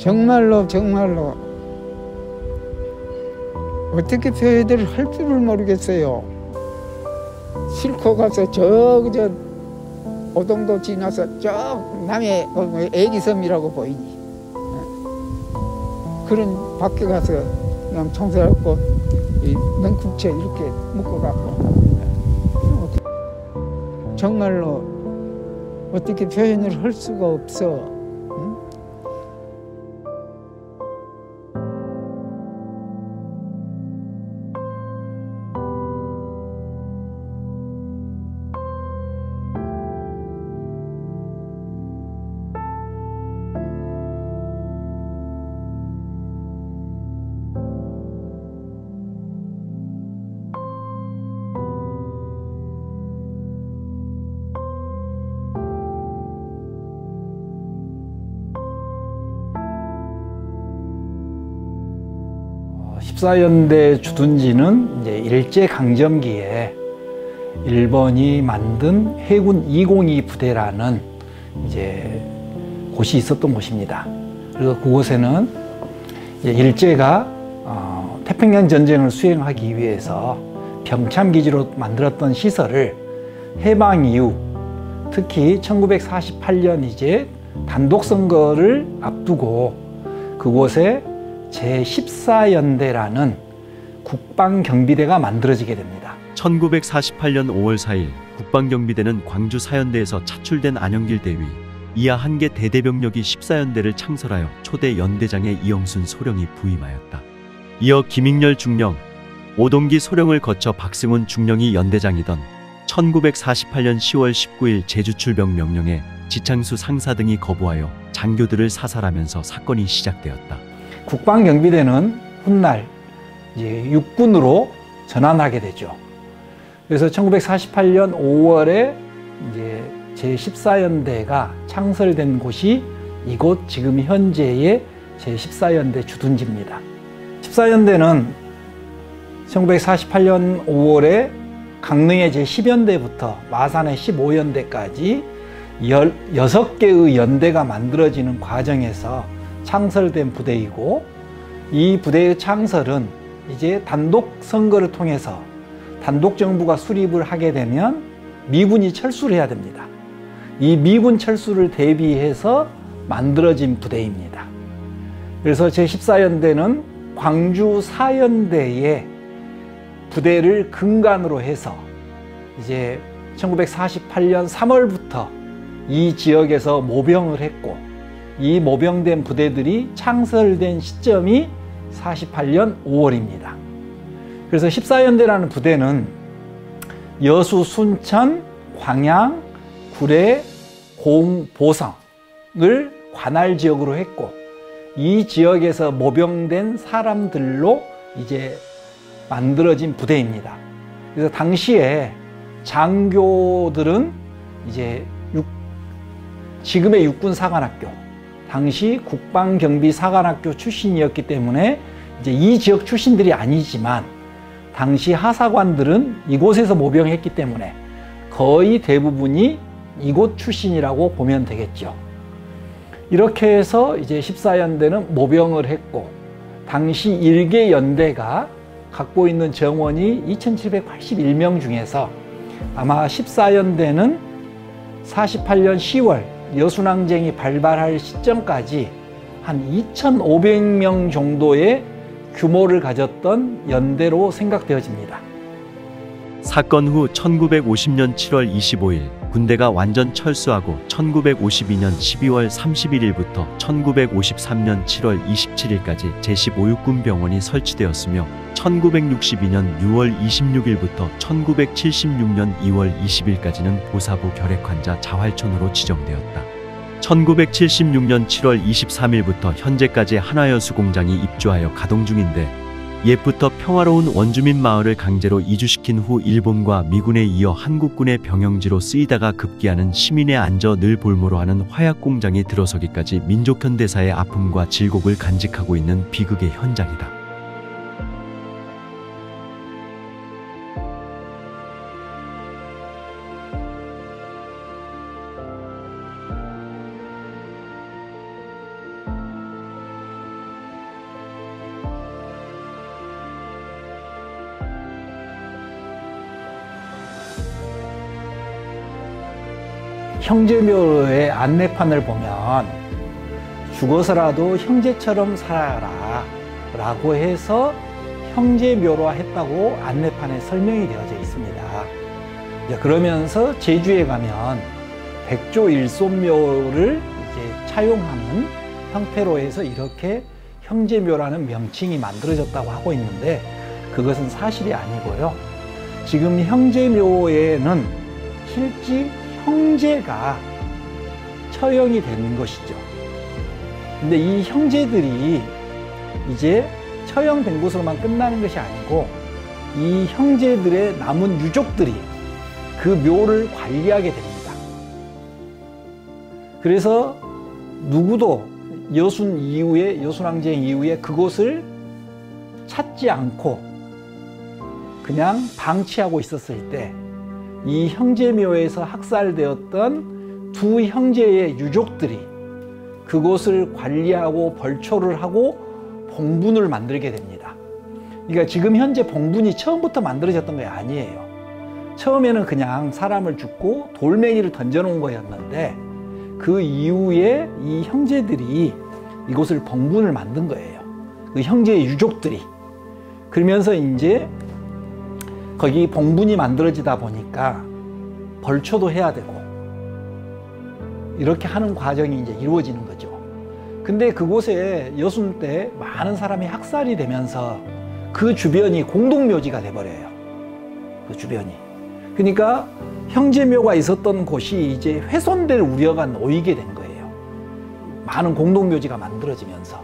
정말로 어떻게 표현을 할 줄을 모르겠어요. 싣고 가서 저 오동도 지나서 저 남해 애기섬이라고 보이니 그런 밖에 가서 그냥 청소하고 능국채 이렇게 묶어갖고 정말로 어떻게 표현을 할 수가 없어. 십사연대 주둔지는 이제 일제강점기에 일본이 만든 해군 202 부대라는 이제 곳이 있었던 곳입니다. 그래서 그곳에는 일제가 태평양 전쟁을 수행하기 위해서 병참기지로 만들었던 시설을 해방 이후 특히 1948년 이제 단독 선거를 앞두고 그곳에 제14연대라는 국방경비대가 만들어지게 됩니다. 1948년 5월 4일 국방경비대는 광주 사연대에서 차출된 안영길 대위 이하 한 개 대대병력이 14연대를 창설하여 초대 연대장에 이영순 소령이 부임하였다. 이어 김익렬 중령, 오동기 소령을 거쳐 박승훈 중령이 연대장이던 1948년 10월 19일 제주출병 명령에 지창수 상사 등이 거부하여 장교들을 사살하면서 사건이 시작되었다. 국방경비대는 훗날 이제 육군으로 전환하게 되죠. 그래서 1948년 5월에 이제 제14연대가 창설된 곳이 이곳 지금 현재의 제14연대 주둔지입니다. 14연대는 1948년 5월에 강릉의 제10연대부터 마산의 15연대까지 16개의 연대가 만들어지는 과정에서 창설된 부대이고, 이 부대의 창설은 이제 단독 선거를 통해서 단독 정부가 수립을 하게 되면 미군이 철수를 해야 됩니다. 이 미군 철수를 대비해서 만들어진 부대입니다. 그래서 제14연대는 광주 4연대의 부대를 근간으로 해서 이제 1948년 3월부터 이 지역에서 모병을 했고, 이 모병된 부대들이 창설된 시점이 48년 5월입니다. 그래서 14연대라는 부대는 여수, 순천, 광양, 구례, 공, 보성을 관할 지역으로 했고, 이 지역에서 모병된 사람들로 이제 만들어진 부대입니다. 그래서 당시에 장교들은 이제 지금의 육군사관학교, 당시 국방경비사관학교 출신이었기 때문에 이제 이 지역 출신들이 아니지만 당시 하사관들은 이곳에서 모병했기 때문에 거의 대부분이 이곳 출신이라고 보면 되겠죠. 이렇게 해서 이제 14연대는 모병을 했고, 당시 일개 연대가 갖고 있는 정원이 2781명 중에서 아마 14연대는 48년 10월 여순항쟁이 발발할 시점까지 한 2500명 정도의 규모를 가졌던 연대로 생각되어집니다. 사건 후 1950년 7월 25일 군대가 완전 철수하고 1952년 12월 31일부터 1953년 7월 27일까지 제15육군 병원이 설치되었으며 1962년 6월 26일부터 1976년 2월 20일까지는 보사부 결핵환자 자활촌으로 지정되었다. 1976년 7월 23일부터 현재까지 한화여수 공장이 입주하여 가동 중인데, 옛부터 평화로운 원주민 마을을 강제로 이주시킨 후 일본과 미군에 이어 한국군의 병영지로 쓰이다가 급기야는 시민의 안저 늘 볼모로 하는 화약 공장이 들어서기까지 민족 현대사의 아픔과 질곡을 간직하고 있는 비극의 현장이다. 형제묘의 안내판을 보면 죽어서라도 형제처럼 살아라 라고 해서 형제묘로 했다고 안내판에 설명이 되어져 있습니다. 그러면서 제주에 가면 백조일손묘를 이제 차용하는 형태로 해서 이렇게 형제묘라는 명칭이 만들어졌다고 하고 있는데, 그것은 사실이 아니고요. 지금 형제묘에는 실제 형제가 처형이 되는 것이죠. 근데 이 형제들이 이제 처형된 것으로만 끝나는 것이 아니고, 이 형제들의 남은 유족들이 그 묘를 관리하게 됩니다. 그래서 누구도 여순항쟁 이후에 그곳을 찾지 않고 그냥 방치하고 있었을 때, 이 형제묘에서 학살되었던 두 형제의 유족들이 그곳을 관리하고 벌초를 하고 봉분을 만들게 됩니다. 그러니까 지금 현재 봉분이 처음부터 만들어졌던 게 아니에요. 처음에는 그냥 사람을 죽고 돌멩이를 던져놓은 거였는데, 그 이후에 이 형제들이 이곳을 봉분을 만든 거예요. 그 형제의 유족들이. 그러면서 이제 거기 봉분이 만들어지다 보니까 벌초도 해야 되고 이렇게 하는 과정이 이제 이루어지는 거죠. 근데 그곳에 여순 때 많은 사람이 학살이 되면서 그 주변이 공동묘지가 돼버려요. 그 주변이. 그러니까 형제묘가 있었던 곳이 이제 훼손될 우려가 놓이게 된 거예요. 많은 공동묘지가 만들어지면서.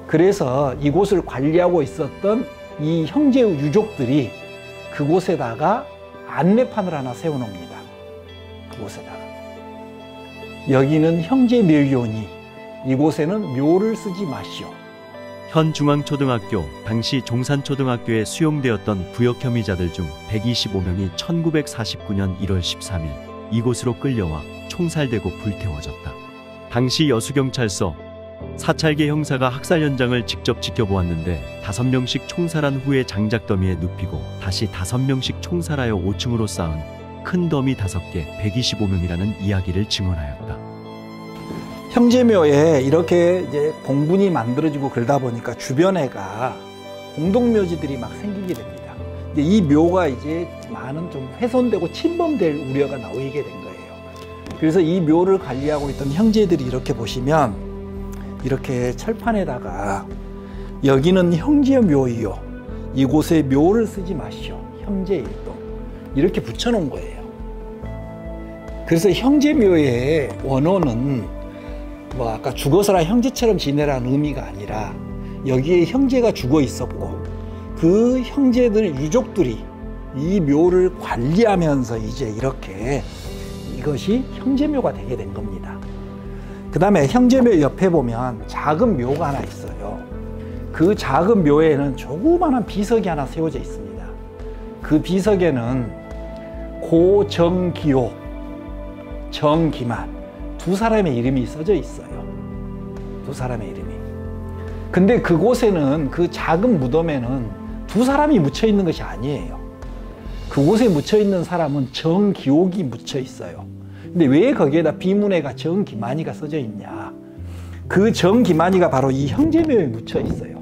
그래서 이곳을 관리하고 있었던 이 형제의 유족들이 그곳에다가 안내판을 하나 세워놓습니다. 그곳에다가. 여기는 형제묘이오니 이곳에는 묘를 쓰지 마시오. 현 중앙초등학교, 당시 종산초등학교에 수용되었던 부역 혐의자들 중 125명이 1949년 1월 13일 이곳으로 끌려와 총살되고 불태워졌다. 당시 여수경찰서 사찰계 형사가 학살 현장을 직접 지켜보았는데 5명씩 총살한 후에 장작 더미에 눕히고 다시 5명씩 총살하여 5층으로 쌓은 큰 더미 5개 125명이라는 이야기를 증언하였다. 형제묘에 이렇게 이제 봉분이 만들어지고 그러다 보니까 주변에가 공동묘지들이 막 생기게 됩니다. 이제 이 묘가 이제 많은 좀 훼손되고 침범될 우려가 나오게 된 거예요. 그래서 이 묘를 관리하고 있던 형제들이 이렇게 보시면 이렇게 철판에다가 여기는 형제묘이요. 이곳에 묘를 쓰지 마시오. 형제일동. 이렇게 붙여놓은 거예요. 그래서 형제묘의 원어는 뭐 아까 죽어서라 형제처럼 지내라는 의미가 아니라 여기에 형제가 죽어 있었고 그 형제들 유족들이 이 묘를 관리하면서 이제 이렇게 이것이 형제묘가 되게 된 겁니다. 그 다음에 형제묘 옆에 보면 작은 묘가 하나 있어요. 그 작은 묘에는 조그마한 비석이 하나 세워져 있습니다. 그 비석에는 고정기호, 정기만 두 사람의 이름이 써져 있어요. 두 사람의 이름이. 근데 그곳에는, 그 작은 무덤에는 두 사람이 묻혀 있는 것이 아니에요. 그곳에 묻혀 있는 사람은 정기옥이 묻혀 있어요. 근데 왜 거기에다 비문에가 정기만이가 써져 있냐? 그 정기만이가 바로 이 형제묘에 묻혀 있어요.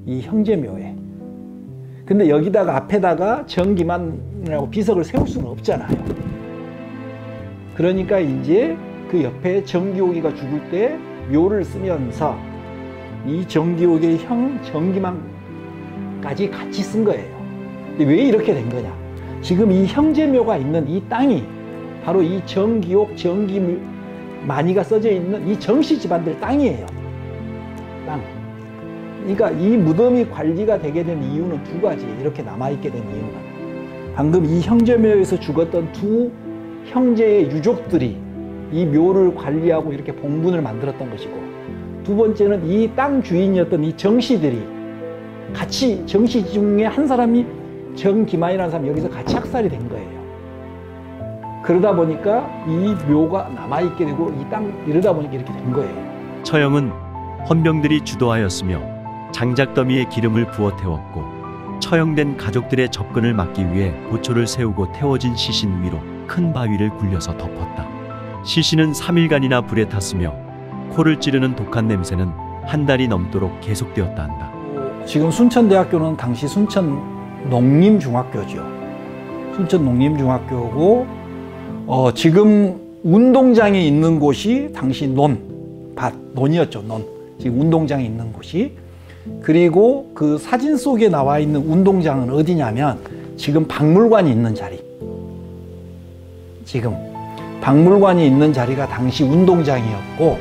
이 형제묘에. 근데 여기다가 앞에다가 정기만이라고 비석을 세울 수는 없잖아요. 그러니까 이제 그 옆에 정기옥이가 죽을 때 묘를 쓰면서 이 정기옥의 형 정기만까지 같이 쓴 거예요. 근데 왜 이렇게 된 거냐? 지금 이 형제묘가 있는 이 땅이 바로 이 정기옥, 정기만이가 써져 있는 이 정씨 집안들 땅이에요. 땅. 그러니까 이 무덤이 관리가 되게 된 이유는 두 가지. 이렇게 남아있게 된 이유는 방금 이 형제묘에서 죽었던 두 형제의 유족들이 이 묘를 관리하고 이렇게 봉분을 만들었던 것이고, 두 번째는 이 땅 주인이었던 이 정씨들이 같이, 정씨 중에 한 사람이 정기만이라는 사람이 여기서 같이 학살이 된 거예요. 그러다 보니까 이 묘가 남아있게 되고 이 땅, 이러다 보니까 이렇게 된 거예요. 처형은 헌병들이 주도하였으며 장작더미에 기름을 부어 태웠고, 처형된 가족들의 접근을 막기 위해 보초를 세우고 태워진 시신 위로 큰 바위를 굴려서 덮었다. 시신은 3일간이나 불에 탔으며 코를 찌르는 독한 냄새는 한 달이 넘도록 계속되었다 한다. 지금 순천대학교는 당시 순천 농림중학교죠. 순천 농림중학교고 지금 운동장에 있는 곳이 당시 논이었죠. 논. 지금 운동장에 있는 곳이. 그리고 그 사진 속에 나와 있는 운동장은 어디냐면 지금 박물관이 있는 자리. 지금 박물관이 있는 자리가 당시 운동장이었고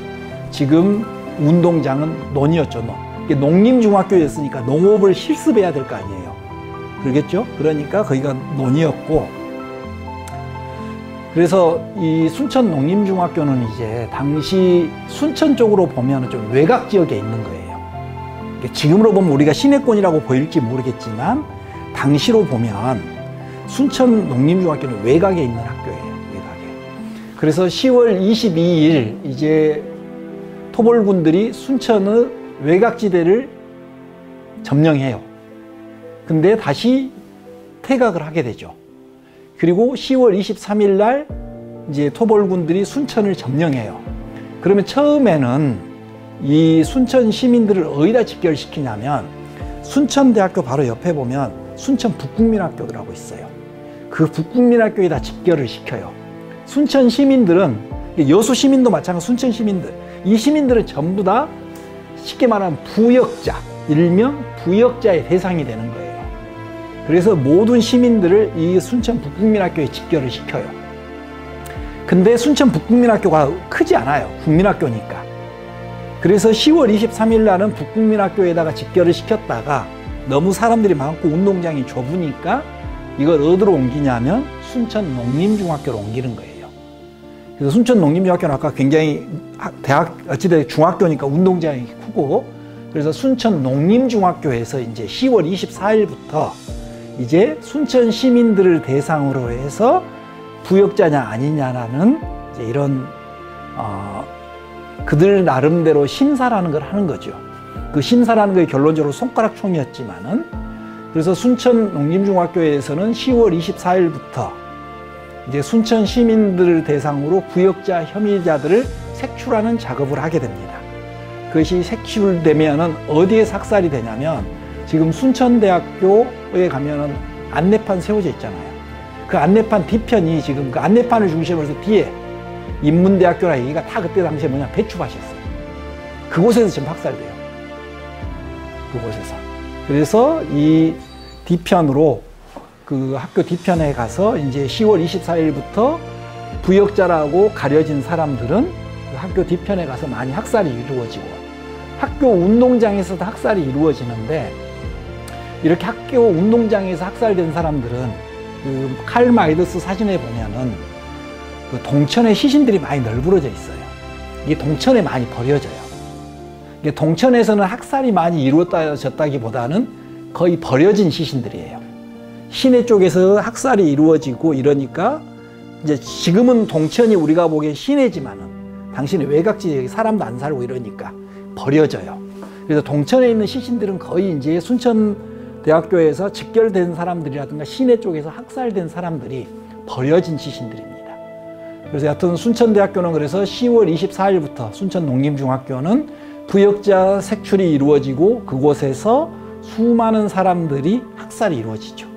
지금 운동장은 논이었죠. 논. 농림중학교였으니까 농업을 실습해야 될 거 아니에요. 그러겠죠? 그러니까 거기가 논이었고, 그래서 이 순천 농림중학교는 이제 당시 순천 쪽으로 보면 좀 외곽 지역에 있는 거예요. 지금으로 보면 우리가 시내권이라고 보일지 모르겠지만 당시로 보면 순천 농림중학교는 외곽에 있는 학교예요. 외곽에. 그래서 10월 22일 이제 토벌군들이 순천의 외곽지대를 점령해요. 근데 다시 퇴각을 하게 되죠. 그리고 10월 23일 날 이제 토벌군들이 순천을 점령해요. 그러면 처음에는 이 순천 시민들을 어디다 집결시키냐면 순천대학교 바로 옆에 보면 순천 북국민학교라고 있어요. 그 북국민학교에다 집결을 시켜요. 순천 시민들은 여수 시민도 마찬가지로 순천 시민들, 이 시민들은 전부 다 쉽게 말하면 부역자, 일명 부역자의 대상이 되는 거예요. 그래서 모든 시민들을 이 순천 북국민학교에 집결을 시켜요. 근데 순천 북국민학교가 크지 않아요. 국민학교니까. 그래서 10월 23일 날은 북국민학교에다가 집결을 시켰다가 너무 사람들이 많고 운동장이 좁으니까 이걸 어디로 옮기냐면 순천 농림중학교로 옮기는 거예요. 그래서 순천 농림중학교는 아까 굉장히 어찌됐든 중학교니까 운동장이 크고, 그래서 순천 농림중학교에서 이제 10월 24일부터 이제 순천 시민들을 대상으로 해서 부역자냐 아니냐라는 이제 이런 그들 나름대로 심사라는 걸 하는 거죠. 그 심사라는 게 결론적으로 손가락총이었지만은, 그래서 순천 농림중학교에서는 10월 24일부터 이제 순천 시민들을 대상으로 부역자 혐의자들을 색출하는 작업을 하게 됩니다. 그것이 색출되면은 어디에 삭살이 되냐면 지금 순천대학교에 가면은 안내판 세워져 있잖아요. 그 안내판 뒤편이 지금 그 안내판을 중심으로 해서 뒤에 인문대학교라 얘기가 다 그때 당시에 뭐냐 배추밭이었어요. 그곳에서 지금 학살돼요. 그곳에서. 그래서 이 뒤편으로 그 학교 뒤편에 가서 이제 10월 24일부터 부역자라고 가려진 사람들은 그 학교 뒤편에 가서 많이 학살이 이루어지고, 학교 운동장에서도 학살이 이루어지는데, 이렇게 학교 운동장에서 학살된 사람들은 그 칼 마이더스 사진에 보면은 그 동천에 시신들이 많이 널브러져 있어요. 이게 동천에 많이 버려져요. 이게 동천에서는 학살이 많이 이루어졌다기보다는 거의 버려진 시신들이에요. 시내 쪽에서 학살이 이루어지고 이러니까 이제 지금은 동천이 우리가 보기엔 시내지만은 당신의 외곽지역에 사람도 안 살고 이러니까 버려져요. 그래서 동천에 있는 시신들은 거의 이제 순천대학교에서 직결된 사람들이라든가 시내 쪽에서 학살된 사람들이 버려진 시신들입니다. 그래서 여하튼 순천대학교는 그래서 10월 24일부터 순천농림중학교는 부역자 색출이 이루어지고 그곳에서 수많은 사람들이 학살이 이루어지죠.